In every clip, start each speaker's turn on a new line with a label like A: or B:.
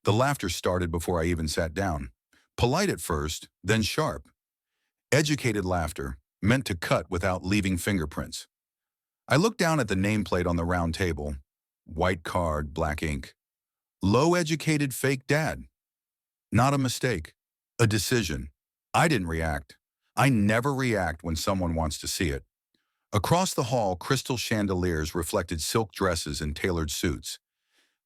A: The laughter started before I even sat down. Polite at first, then sharp. Educated laughter, meant to cut without leaving fingerprints. I looked down at the nameplate on the round table. White card, black ink. Low-educated fake dad. Not a mistake. A decision. I didn't react. I never react when someone wants to see it. Across the hall, crystal chandeliers reflected silk dresses and tailored suits.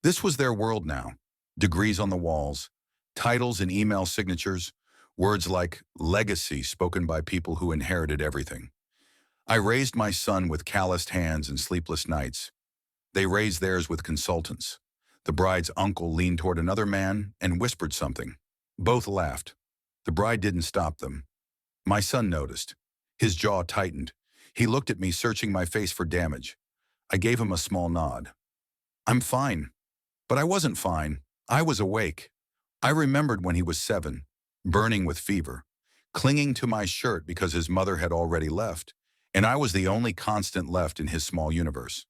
A: This was their world now. Degrees on the walls, titles and email signatures, words like legacy spoken by people who inherited everything. I raised my son with calloused hands and sleepless nights. They raised theirs with consultants. The bride's uncle leaned toward another man and whispered something. Both laughed. The bride didn't stop them. My son noticed. His jaw tightened. He looked at me, searching my face for damage. I gave him a small nod. I'm fine. But I wasn't fine. I was awake. I remembered when he was 7, burning with fever, clinging to my shirt because his mother had already left, and I was the only constant left in his small universe.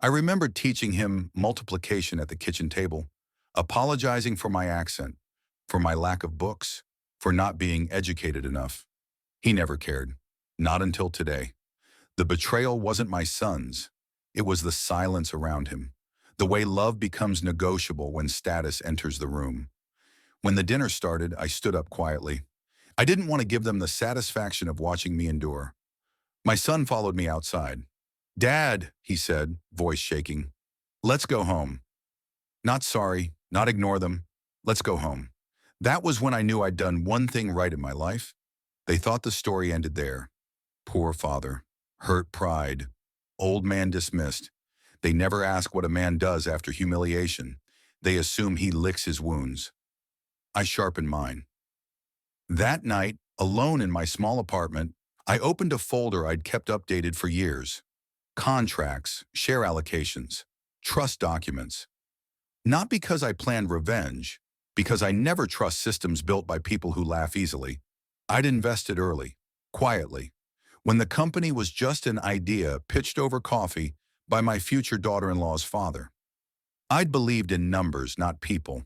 A: I remembered teaching him multiplication at the kitchen table, apologizing for my accent, for my lack of books, for not being educated enough. He never cared. Not until today. The betrayal wasn't my son's. It was the silence around him. The way love becomes negotiable when status enters the room. When the dinner started, I stood up quietly. I didn't want to give them the satisfaction of watching me endure. My son followed me outside. "Dad," he said, voice shaking. "Let's go home." Not sorry, not ignore them. Let's go home. That was when I knew I'd done one thing right in my life. They thought the story ended there. Poor father. Hurt pride. Old man dismissed. They never ask what a man does after humiliation. They assume he licks his wounds. I sharpened mine. That night, alone in my small apartment, I opened a folder I'd kept updated for years. Contracts, share allocations, trust documents. Not because I planned revenge, because I never trust systems built by people who laugh easily. I'd invested early, quietly, when the company was just an idea pitched over coffee by my future daughter-in-law's father. I'd believed in numbers, not people.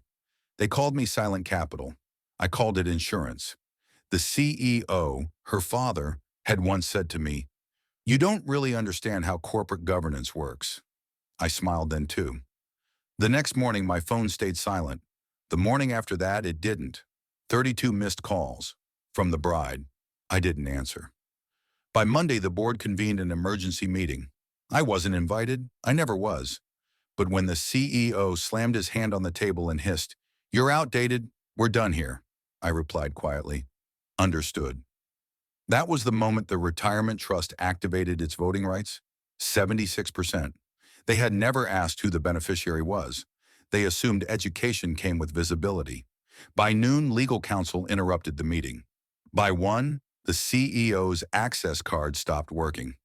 A: They called me silent capital. I called it insurance. The CEO, her father, had once said to me, "You don't really understand how corporate governance works." I smiled then too. The next morning, my phone stayed silent. The morning after that, it didn't. 32 missed calls. From the bride. I didn't answer. By Monday, the board convened an emergency meeting. I wasn't invited. I never was. But when the CEO slammed his hand on the table and hissed, "You're outdated. We're done here," I replied quietly. Understood. That was the moment the retirement trust activated its voting rights. 76%. They had never asked who the beneficiary was. They assumed education came with visibility. By noon, legal counsel interrupted the meeting. By 1, the CEO's access card stopped working.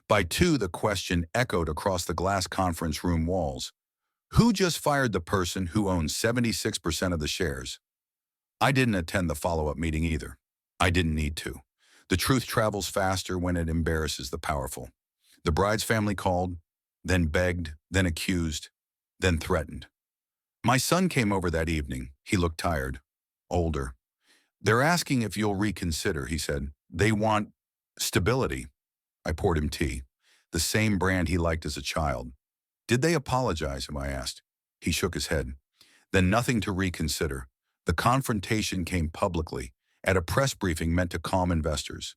A: By 2, the question echoed across the glass conference room walls. Who just fired the person who owns 76% of the shares? I didn't attend the follow-up meeting either. I didn't need to. The truth travels faster when it embarrasses the powerful. The bride's family called, then begged, then accused, then threatened. My son came over that evening. He looked tired, older. "They're asking if you'll reconsider," he said. "They want stability." I poured him tea, the same brand he liked as a child. "Did they apologize?" I asked. He shook his head. Then nothing to reconsider. The confrontation came publicly, at a press briefing meant to calm investors.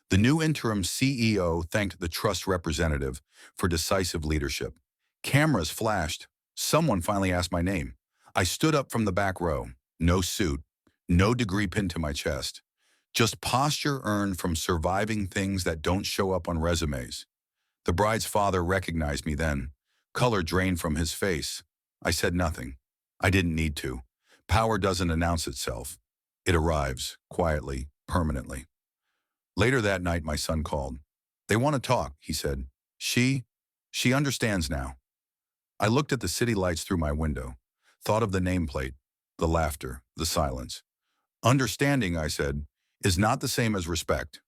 A: The new interim CEO thanked the trust representative for decisive leadership. Cameras flashed. Someone finally asked my name. I stood up from the back row. No suit, no degree pinned to my chest. Just posture earned from surviving things that don't show up on resumes. The bride's father recognized me then. Color drained from his face. I said nothing. I didn't need to. Power doesn't announce itself. It arrives, quietly, permanently. Later that night, my son called. "They want to talk," he said. She understands now." I looked at the city lights through my window, thought of the nameplate, the laughter, the silence. "Understanding," I said, "is not the same as respect."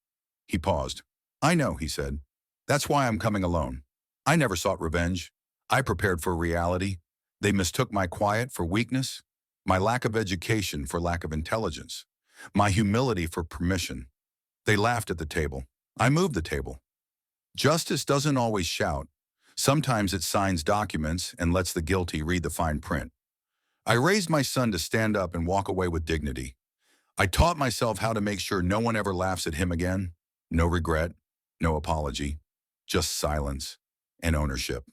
A: He paused. "I know," he said. "That's why I'm coming alone. I never sought revenge. I prepared for reality. They mistook my quiet for weakness. my lack of education for lack of intelligence, my humility for permission. They laughed at the table. I moved the table. Justice doesn't always shout. Sometimes it signs documents and lets the guilty read the fine print. I raised my son to stand up and walk away with dignity. I taught myself how to make sure no one ever laughs at him again. No regret, no apology, just silence and ownership.